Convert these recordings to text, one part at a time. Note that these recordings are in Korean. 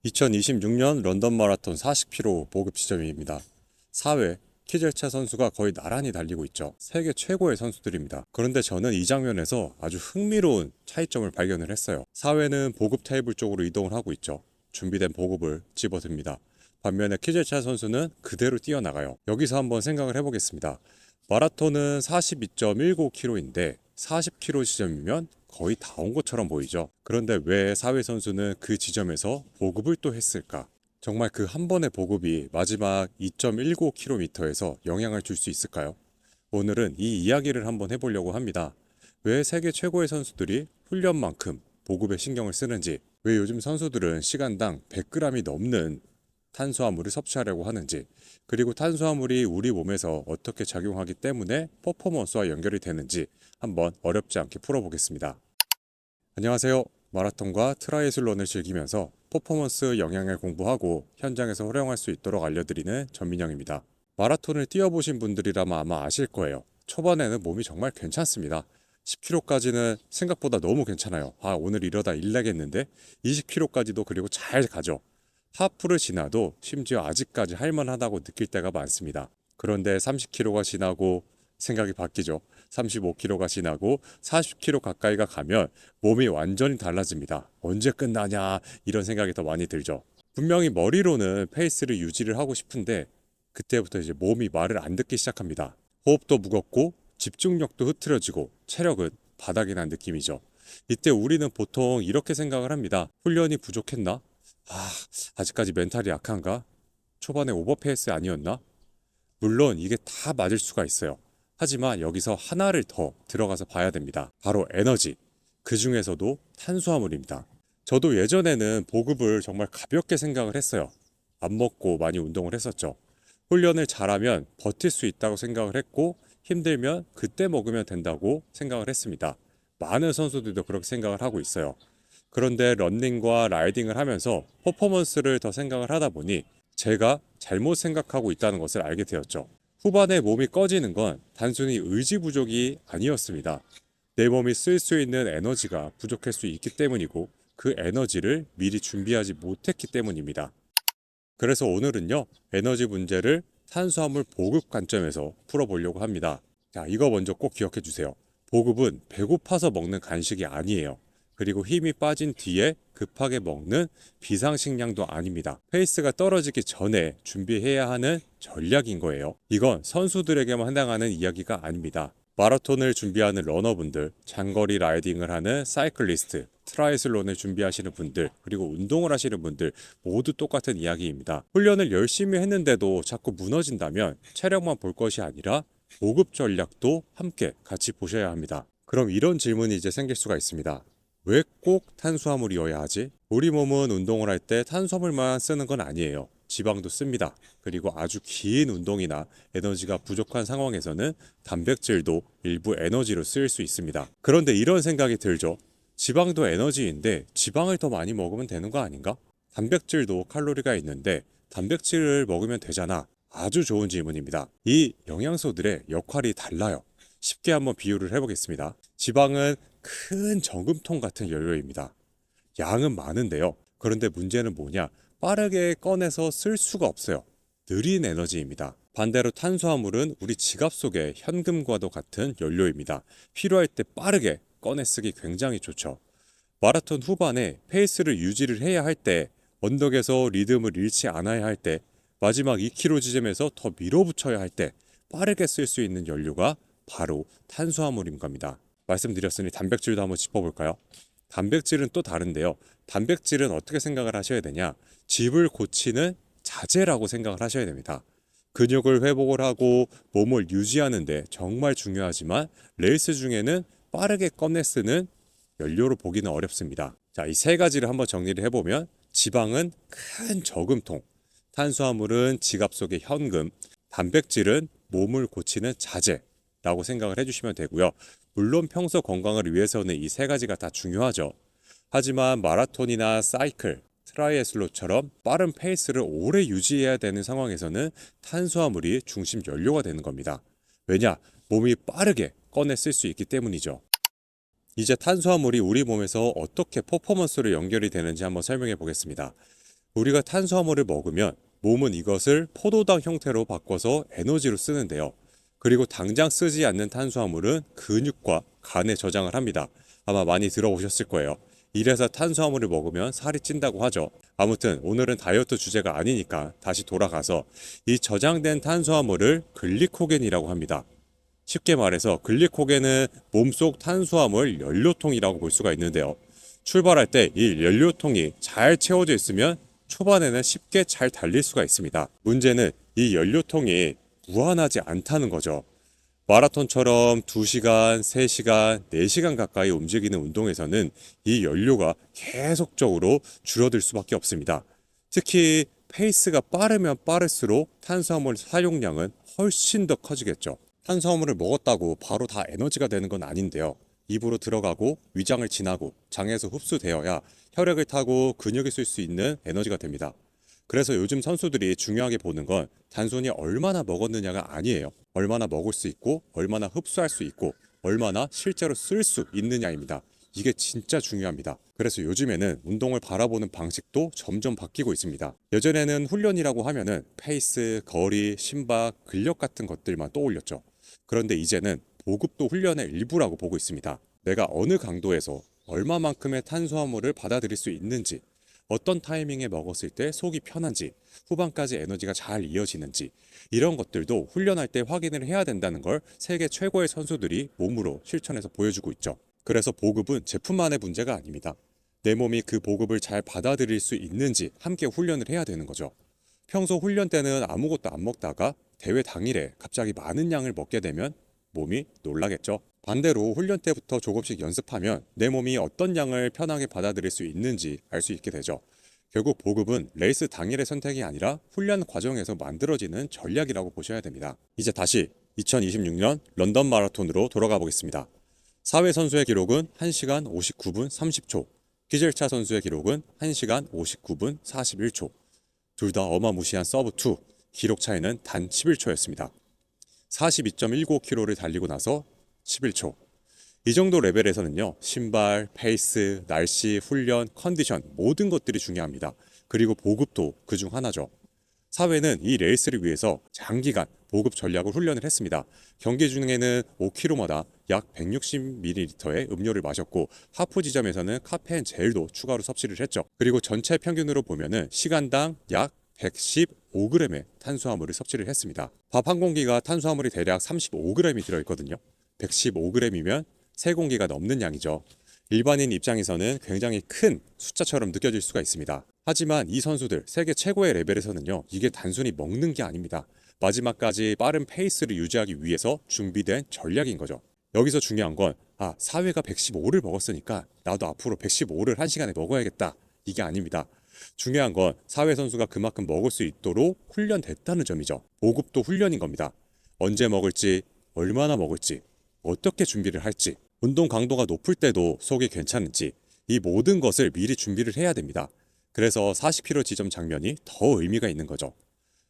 2026년 런던 마라톤 40km 보급 지점입니다. 4회 키젤차 선수가 거의 나란히 달리고 있죠. 세계 최고의 선수들입니다. 그런데 저는 이 장면에서 아주 흥미로운 차이점을 발견을 했어요. 4회는 보급 테이블 쪽으로 이동을 하고 있죠. 준비된 보급을 집어듭니다. 반면에 키젤차 선수는 그대로 뛰어나가요. 여기서 한번 생각을 해보겠습니다. 마라톤은 42.19km인데 40km 지점이면 거의 다 온 것처럼 보이죠. 그런데 왜 4회 선수는 그 지점에서 보급을 또 했을까? 정말 그 한 번의 보급이 마지막 2.19km에서 영향을 줄 수 있을까요? 오늘은 이 이야기를 한번 해보려고 합니다. 왜 세계 최고의 선수들이 훈련만큼 보급에 신경을 쓰는지, 왜 요즘 선수들은 시간당 100g이 넘는 탄수화물을 섭취하려고 하는지, 그리고 탄수화물이 우리 몸에서 어떻게 작용하기 때문에 퍼포먼스와 연결이 되는지 한번 어렵지 않게 풀어보겠습니다. 안녕하세요. 마라톤과 트라이애슬론을 즐기면서 퍼포먼스 영향을 공부하고 현장에서 활용할 수 있도록 알려드리는 전민영입니다. 마라톤을 뛰어보신 분들이라면 아마 아실 거예요. 초반에는 몸이 정말 괜찮습니다. 10km까지는 생각보다 너무 괜찮아요. 오늘 이러다 일 나겠는데? 20km까지도 그리고 잘 가죠. 하프를 지나도 심지어 아직까지 할만하다고 느낄 때가 많습니다. 그런데 30km가 지나고 생각이 바뀌죠. 35km가 지나고 40km 가까이가 가면 몸이 완전히 달라집니다. 언제 끝나냐 이런 생각이 더 많이 들죠. 분명히 머리로는 페이스를 유지를 하고 싶은데 그때부터 이제 몸이 말을 안 듣기 시작합니다. 호흡도 무겁고 집중력도 흐트러지고 체력은 바닥이 난 느낌이죠. 이때 우리는 보통 이렇게 생각을 합니다. 훈련이 부족했나? 아직까지 멘탈이 약한가? 초반에 오버페이스 아니었나? 물론 이게 다 맞을 수가 있어요. 하지만 여기서 하나를 더 들어가서 봐야 됩니다. 바로 에너지. 그 중에서도 탄수화물입니다. 저도 예전에는 보급을 정말 가볍게 생각을 했어요. 안 먹고 많이 운동을 했었죠. 훈련을 잘하면 버틸 수 있다고 생각을 했고 힘들면 그때 먹으면 된다고 생각을 했습니다. 많은 선수들도 그렇게 생각을 하고 있어요. 그런데 러닝과 라이딩을 하면서 퍼포먼스를 더 생각을 하다 보니 제가 잘못 생각하고 있다는 것을 알게 되었죠. 후반에 몸이 꺼지는 건 단순히 의지 부족이 아니었습니다. 내 몸이 쓸 수 있는 에너지가 부족할 수 있기 때문이고 그 에너지를 미리 준비하지 못했기 때문입니다. 그래서 오늘은요, 에너지 문제를 탄수화물 보급 관점에서 풀어보려고 합니다. 자, 이거 먼저 꼭 기억해 주세요. 보급은 배고파서 먹는 간식이 아니에요. 그리고 힘이 빠진 뒤에 급하게 먹는 비상식량도 아닙니다. 페이스가 떨어지기 전에 준비해야 하는 전략인 거예요. 이건 선수들에게만 해당하는 이야기가 아닙니다. 마라톤을 준비하는 러너분들, 장거리 라이딩을 하는 사이클리스트, 트라이슬론을 준비하시는 분들, 그리고 운동을 하시는 분들 모두 똑같은 이야기입니다. 훈련을 열심히 했는데도 자꾸 무너진다면 체력만 볼 것이 아니라 보급 전략도 함께 같이 보셔야 합니다. 그럼 이런 질문이 이제 생길 수가 있습니다. 왜 꼭 탄수화물이어야 하지? 우리 몸은 운동을 할 때 탄수화물만 쓰는 건 아니에요. 지방도 씁니다. 그리고 아주 긴 운동이나 에너지가 부족한 상황에서는 단백질도 일부 에너지로 쓰일 수 있습니다. 그런데 이런 생각이 들죠. 지방도 에너지인데 지방을 더 많이 먹으면 되는 거 아닌가? 단백질도 칼로리가 있는데 단백질을 먹으면 되잖아. 아주 좋은 질문입니다. 이 영양소들의 역할이 달라요. 쉽게 한번 비유를 해보겠습니다. 지방은 큰 저금통 같은 연료입니다. 양은 많은데요. 그런데 문제는 뭐냐? 빠르게 꺼내서 쓸 수가 없어요. 느린 에너지입니다. 반대로 탄수화물은 우리 지갑 속의 현금과도 같은 연료입니다. 필요할 때 빠르게 꺼내 쓰기 굉장히 좋죠. 마라톤 후반에 페이스를 유지를 해야 할 때, 언덕에서 리듬을 잃지 않아야 할 때, 마지막 2km 지점에서 더 밀어붙여야 할 때 빠르게 쓸 수 있는 연료가 바로 탄수화물인 겁니다. 말씀드렸으니 단백질도 한번 짚어볼까요? 단백질은 또 다른데요. 단백질은 어떻게 생각을 하셔야 되냐? 집을 고치는 자재라고 생각을 하셔야 됩니다. 근육을 회복을 하고 몸을 유지하는데 정말 중요하지만 레이스 중에는 빠르게 꺼내 쓰는 연료로 보기는 어렵습니다. 자, 이 세 가지를 한번 정리를 해보면 지방은 큰 저금통, 탄수화물은 지갑 속의 현금, 단백질은 몸을 고치는 자재라고 생각을 해주시면 되고요. 물론 평소 건강을 위해서는 이 세 가지가 다 중요하죠. 하지만 마라톤이나 사이클, 트라이애슬론처럼 빠른 페이스를 오래 유지해야 되는 상황에서는 탄수화물이 중심 연료가 되는 겁니다. 왜냐? 몸이 빠르게 꺼내 쓸 수 있기 때문이죠. 이제 탄수화물이 우리 몸에서 어떻게 퍼포먼스로 연결이 되는지 한번 설명해 보겠습니다. 우리가 탄수화물을 먹으면 몸은 이것을 포도당 형태로 바꿔서 에너지로 쓰는데요. 그리고 당장 쓰지 않는 탄수화물은 근육과 간에 저장을 합니다. 아마 많이 들어보셨을 거예요. 이래서 탄수화물을 먹으면 살이 찐다고 하죠. 아무튼 오늘은 다이어트 주제가 아니니까 다시 돌아가서 이 저장된 탄수화물을 글리코겐이라고 합니다. 쉽게 말해서 글리코겐은 몸속 탄수화물 연료통이라고 볼 수가 있는데요. 출발할 때 이 연료통이 잘 채워져 있으면 초반에는 쉽게 잘 달릴 수가 있습니다. 문제는 이 연료통이 무한하지 않다는 거죠. 마라톤처럼 2시간, 3시간, 4시간 가까이 움직이는 운동에서는 이 연료가 계속적으로 줄어들 수밖에 없습니다. 특히 페이스가 빠르면 빠를수록 탄수화물 사용량은 훨씬 더 커지겠죠. 탄수화물을 먹었다고 바로 다 에너지가 되는 건 아닌데요. 입으로 들어가고 위장을 지나고 장에서 흡수되어야 혈액을 타고 근육에 쓸 수 있는 에너지가 됩니다. 그래서 요즘 선수들이 중요하게 보는 건 단순히 얼마나 먹었느냐가 아니에요. 얼마나 먹을 수 있고, 얼마나 흡수할 수 있고, 얼마나 실제로 쓸 수 있느냐입니다. 이게 진짜 중요합니다. 그래서 요즘에는 운동을 바라보는 방식도 점점 바뀌고 있습니다. 예전에는 훈련이라고 하면은 페이스, 거리, 심박, 근력 같은 것들만 떠올렸죠. 그런데 이제는 보급도 훈련의 일부라고 보고 있습니다. 내가 어느 강도에서 얼마만큼의 탄수화물을 받아들일 수 있는지, 어떤 타이밍에 먹었을 때 속이 편한지, 후반까지 에너지가 잘 이어지는지, 이런 것들도 훈련할 때 확인을 해야 된다는 걸 세계 최고의 선수들이 몸으로 실천해서 보여주고 있죠. 그래서 보급은 제품만의 문제가 아닙니다. 내 몸이 그 보급을 잘 받아들일 수 있는지 함께 훈련을 해야 되는 거죠. 평소 훈련 때는 아무것도 안 먹다가 대회 당일에 갑자기 많은 양을 먹게 되면 몸이 놀라겠죠. 반대로 훈련 때부터 조금씩 연습하면 내 몸이 어떤 양을 편하게 받아들일 수 있는지 알 수 있게 되죠. 결국 보급은 레이스 당일의 선택이 아니라 훈련 과정에서 만들어지는 전략이라고 보셔야 됩니다. 이제 다시 2026년 런던 마라톤으로 돌아가 보겠습니다. 4회 선수의 기록은 1시간 59분 30초, 키젤차 선수의 기록은 1시간 59분 41초. 둘 다 어마무시한 서브2, 기록 차이는 단 11초였습니다. 42.19km를 달리고 나서 11초. 이 정도 레벨에서는요, 신발, 페이스, 날씨, 훈련, 컨디션 모든 것들이 중요합니다. 그리고 보급도 그중 하나죠. 사회는 이 레이스를 위해서 장기간 보급 전략을 훈련을 했습니다. 경기 중에는 5km마다 약 160ml의 음료를 마셨고 하프 지점에서는 카페인 젤도 추가로 섭취를 했죠. 그리고 전체 평균으로 보면은 시간당 약 115g의 탄수화물을 섭취를 했습니다. 밥 한 공기가 탄수화물이 대략 35g이 들어있거든요. 115g이면 3공기가 넘는 양이죠. 일반인 입장에서는 굉장히 큰 숫자처럼 느껴질 수가 있습니다. 하지만 이 선수들 세계 최고의 레벨에서는요, 이게 단순히 먹는 게 아닙니다. 마지막까지 빠른 페이스를 유지하기 위해서 준비된 전략인 거죠. 여기서 중요한 건 사회가 115를 먹었으니까 나도 앞으로 115를 한 시간에 먹어야겠다, 이게 아닙니다. 중요한 건 사회 선수가 그만큼 먹을 수 있도록 훈련됐다는 점이죠. 보급도 훈련인 겁니다. 언제 먹을지, 얼마나 먹을지, 어떻게 준비를 할지, 운동 강도가 높을 때도 속이 괜찮은지, 이 모든 것을 미리 준비를 해야 됩니다. 그래서 40km 지점 장면이 더 의미가 있는 거죠.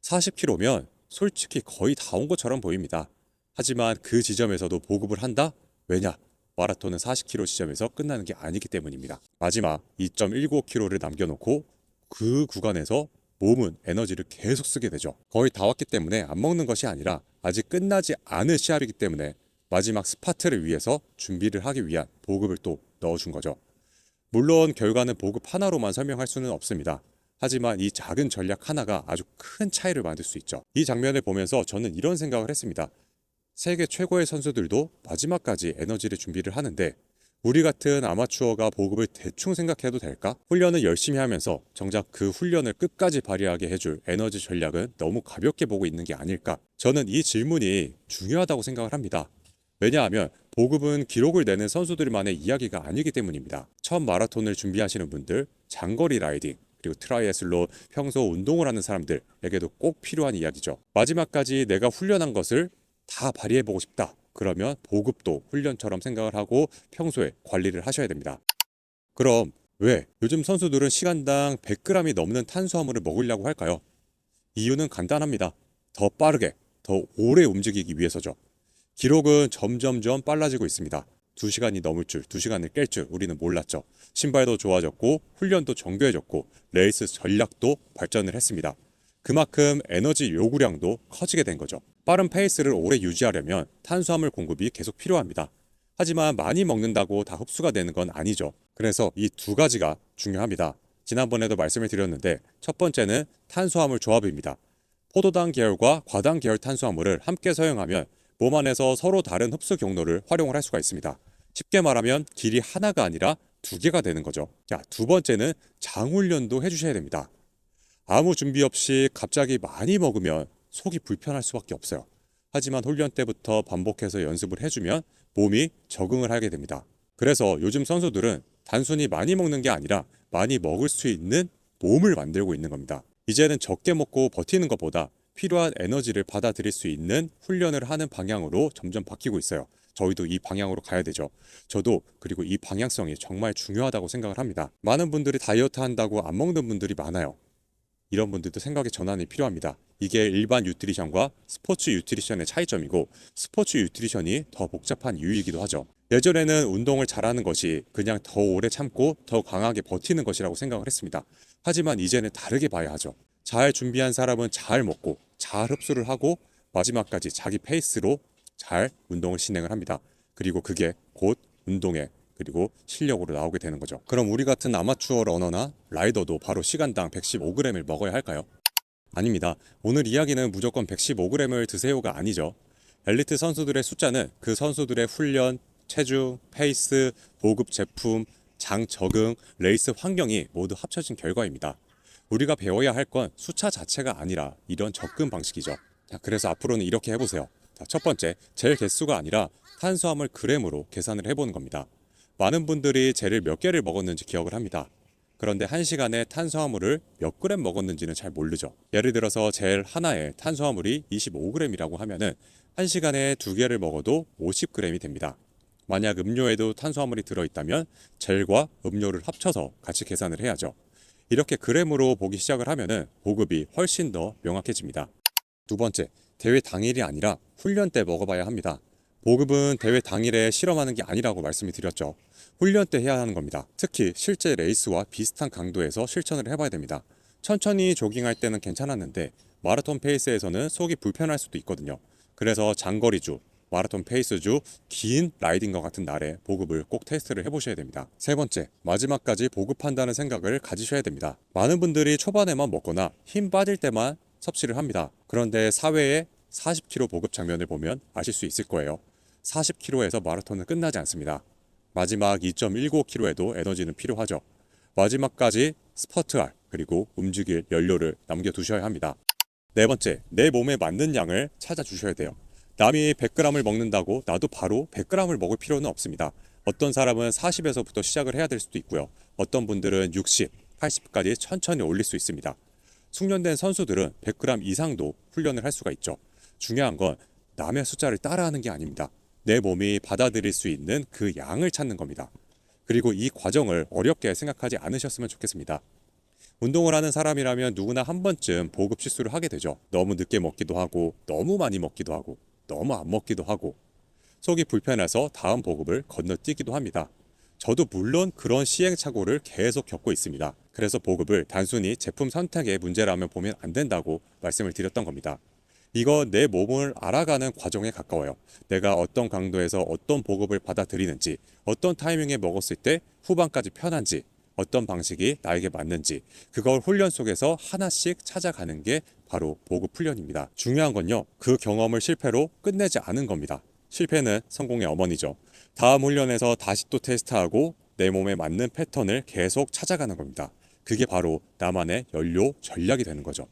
40km면 솔직히 거의 다 온 것처럼 보입니다. 하지만 그 지점에서도 보급을 한다? 왜냐? 마라톤은 40km 지점에서 끝나는 게 아니기 때문입니다. 마지막 2.19km를 남겨놓고 그 구간에서 몸은 에너지를 계속 쓰게 되죠. 거의 다 왔기 때문에 안 먹는 것이 아니라 아직 끝나지 않은 시합이기 때문에 마지막 스파트를 위해서 준비를 하기 위한 보급을 또 넣어준 거죠. 물론 결과는 보급 하나로만 설명할 수는 없습니다. 하지만 이 작은 전략 하나가 아주 큰 차이를 만들 수 있죠. 이 장면을 보면서 저는 이런 생각을 했습니다. 세계 최고의 선수들도 마지막까지 에너지를 준비를 하는데 우리 같은 아마추어가 보급을 대충 생각해도 될까? 훈련을 열심히 하면서 정작 그 훈련을 끝까지 발휘하게 해줄 에너지 전략은 너무 가볍게 보고 있는 게 아닐까? 저는 이 질문이 중요하다고 생각을 합니다. 왜냐하면 보급은 기록을 내는 선수들만의 이야기가 아니기 때문입니다. 처음 마라톤을 준비하시는 분들, 장거리 라이딩, 그리고 트라이애슬론, 평소 운동을 하는 사람들에게도 꼭 필요한 이야기죠. 마지막까지 내가 훈련한 것을 다 발휘해보고 싶다. 그러면 보급도 훈련처럼 생각을 하고 평소에 관리를 하셔야 됩니다. 그럼 왜 요즘 선수들은 시간당 100g이 넘는 탄수화물을 먹으려고 할까요? 이유는 간단합니다. 더 빠르게, 더 오래 움직이기 위해서죠. 기록은 점점점 빨라지고 있습니다. 2시간이 넘을 줄, 2시간을 깰 줄 우리는 몰랐죠. 신발도 좋아졌고 훈련도 정교해졌고 레이스 전략도 발전을 했습니다. 그만큼 에너지 요구량도 커지게 된 거죠. 빠른 페이스를 오래 유지하려면 탄수화물 공급이 계속 필요합니다. 하지만 많이 먹는다고 다 흡수가 되는 건 아니죠. 그래서 이 두 가지가 중요합니다. 지난번에도 말씀을 드렸는데 첫 번째는 탄수화물 조합입니다. 포도당 계열과 과당 계열 탄수화물을 함께 사용하면 몸 안에서 서로 다른 흡수 경로를 활용을 할 수가 있습니다. 쉽게 말하면 길이 하나가 아니라 두 개가 되는 거죠. 자, 두 번째는 장 훈련도 해주셔야 됩니다. 아무 준비 없이 갑자기 많이 먹으면 속이 불편할 수밖에 없어요. 하지만 훈련 때부터 반복해서 연습을 해주면 몸이 적응을 하게 됩니다. 그래서 요즘 선수들은 단순히 많이 먹는 게 아니라 많이 먹을 수 있는 몸을 만들고 있는 겁니다. 이제는 적게 먹고 버티는 것보다 필요한 에너지를 받아들일 수 있는 훈련을 하는 방향으로 점점 바뀌고 있어요. 저희도 이 방향으로 가야 되죠. 저도 그리고 이 방향성이 정말 중요하다고 생각을 합니다. 많은 분들이 다이어트 한다고 안 먹는 분들이 많아요. 이런 분들도 생각의 전환이 필요합니다. 이게 일반 뉴트리션과 스포츠 뉴트리션의 차이점이고 스포츠 뉴트리션이 더 복잡한 이유이기도 하죠. 예전에는 운동을 잘하는 것이 그냥 더 오래 참고 더 강하게 버티는 것이라고 생각을 했습니다. 하지만 이제는 다르게 봐야 하죠. 잘 준비한 사람은 잘 먹고 잘 흡수를 하고 마지막까지 자기 페이스로 잘 운동을 진행을 합니다. 그리고 그게 곧 운동의 그리고 실력으로 나오게 되는 거죠. 그럼 우리 같은 아마추어 러너나 라이더도 바로 시간당 115g을 먹어야 할까요? 아닙니다. 오늘 이야기는 무조건 115g을 드세요가 아니죠. 엘리트 선수들의 숫자는 그 선수들의 훈련, 체중, 페이스, 보급 제품, 장 적응, 레이스 환경이 모두 합쳐진 결과입니다. 우리가 배워야 할 건 숫자 자체가 아니라 이런 접근 방식이죠. 자, 그래서 앞으로는 이렇게 해보세요. 자, 첫 번째, 젤 개수가 아니라 탄수화물 그램으로 계산을 해보는 겁니다. 많은 분들이 젤을 몇 개를 먹었는지 기억을 합니다. 그런데 1시간에 탄수화물을 몇 그램 먹었는지는 잘 모르죠. 예를 들어서 젤 하나에 탄수화물이 25g이라고 하면은 1시간에 2개를 먹어도 50g이 됩니다. 만약 음료에도 탄수화물이 들어있다면 젤과 음료를 합쳐서 같이 계산을 해야죠. 이렇게 그램으로 보기 시작을 하면은 보급이 훨씬 더 명확해집니다. 두 번째, 대회 당일이 아니라 훈련 때 먹어봐야 합니다. 보급은 대회 당일에 실험하는 게 아니라고 말씀을 드렸죠. 훈련 때 해야 하는 겁니다. 특히 실제 레이스와 비슷한 강도에서 실천을 해봐야 됩니다. 천천히 조깅할 때는 괜찮았는데 마라톤 페이스에서는 속이 불편할 수도 있거든요. 그래서 장거리주, 마라톤 페이스주, 긴 라이딩과 같은 날에 보급을 꼭 테스트를 해보셔야 됩니다. 세 번째, 마지막까지 보급한다는 생각을 가지셔야 됩니다. 많은 분들이 초반에만 먹거나 힘 빠질 때만 섭취를 합니다. 그런데 사회의 40km 보급 장면을 보면 아실 수 있을 거예요. 40km에서 마라톤은 끝나지 않습니다. 마지막 2.19km에도 에너지는 필요하죠. 마지막까지 스퍼트할 그리고 움직일 연료를 남겨두셔야 합니다. 네 번째, 내 몸에 맞는 양을 찾아주셔야 돼요. 남이 100g을 먹는다고 나도 바로 100g을 먹을 필요는 없습니다. 어떤 사람은 40에서부터 시작을 해야 될 수도 있고요. 어떤 분들은 60, 80까지 천천히 올릴 수 있습니다. 숙련된 선수들은 100g 이상도 훈련을 할 수가 있죠. 중요한 건 남의 숫자를 따라하는 게 아닙니다. 내 몸이 받아들일 수 있는 그 양을 찾는 겁니다. 그리고 이 과정을 어렵게 생각하지 않으셨으면 좋겠습니다. 운동을 하는 사람이라면 누구나 한 번쯤 보급 실수를 하게 되죠. 너무 늦게 먹기도 하고 너무 많이 먹기도 하고 너무 안 먹기도 하고 속이 불편해서 다음 보급을 건너뛰기도 합니다. 저도 물론 그런 시행착오를 계속 겪고 있습니다. 그래서 보급을 단순히 제품 선택의 문제라면 보면 안 된다고 말씀을 드렸던 겁니다. 이거 내 몸을 알아가는 과정에 가까워요. 내가 어떤 강도에서 어떤 보급을 받아들이는지, 어떤 타이밍에 먹었을 때 후반까지 편한지, 어떤 방식이 나에게 맞는지, 그걸 훈련 속에서 하나씩 찾아가는 게 바로 보급 훈련입니다. 중요한 건요, 그 경험을 실패로 끝내지 않은 겁니다. 실패는 성공의 어머니죠. 다음 훈련에서 다시 또 테스트하고 내 몸에 맞는 패턴을 계속 찾아가는 겁니다. 그게 바로 나만의 연료 전략이 되는 거죠.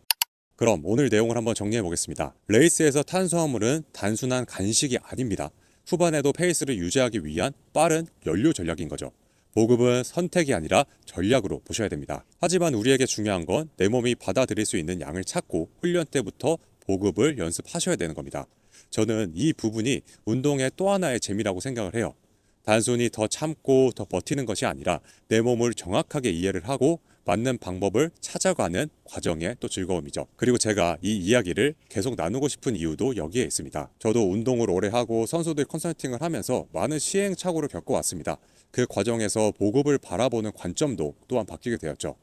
그럼 오늘 내용을 한번 정리해 보겠습니다. 레이스에서 탄수화물은 단순한 간식이 아닙니다. 후반에도 페이스를 유지하기 위한 빠른 연료 전략인 거죠. 보급은 선택이 아니라 전략으로 보셔야 됩니다. 하지만 우리에게 중요한 건 내 몸이 받아들일 수 있는 양을 찾고 훈련 때부터 보급을 연습하셔야 되는 겁니다. 저는 이 부분이 운동의 또 하나의 재미라고 생각을 해요. 단순히 더 참고 더 버티는 것이 아니라 내 몸을 정확하게 이해를 하고 맞는 방법을 찾아가는 과정의 또 즐거움이죠. 그리고 제가 이 이야기를 계속 나누고 싶은 이유도 여기에 있습니다. 저도 운동을 오래 하고 선수들 컨설팅을 하면서 많은 시행착오를 겪어왔습니다. 그 과정에서 보급을 바라보는 관점도 또한 바뀌게 되었죠.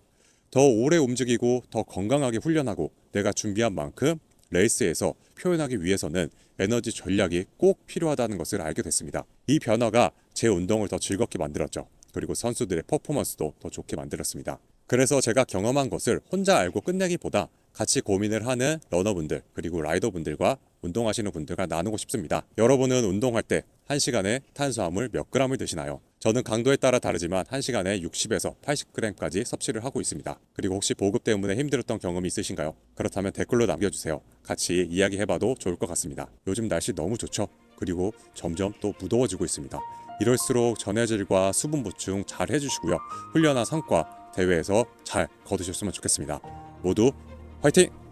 더 오래 움직이고 더 건강하게 훈련하고 내가 준비한 만큼 레이스에서 표현하기 위해서는 에너지 전략이 꼭 필요하다는 것을 알게 됐습니다. 이 변화가 제 운동을 더 즐겁게 만들었죠. 그리고 선수들의 퍼포먼스도 더 좋게 만들었습니다. 그래서 제가 경험한 것을 혼자 알고 끝내기보다 같이 고민을 하는 러너분들 그리고 라이더분들과 운동하시는 분들과 나누고 싶습니다. 여러분은 운동할 때 1시간에 탄수화물 몇 g을 드시나요? 저는 강도에 따라 다르지만 1시간에 60에서 80g까지 섭취를 하고 있습니다. 그리고 혹시 보급 때문에 힘들었던 경험이 있으신가요? 그렇다면 댓글로 남겨주세요. 같이 이야기해봐도 좋을 것 같습니다. 요즘 날씨 너무 좋죠? 그리고 점점 또 무더워지고 있습니다. 이럴수록 전해질과 수분 보충 잘 해주시고요. 훈련한 성과 대회에서 잘 거두셨으면 좋겠습니다. 모두 화이팅!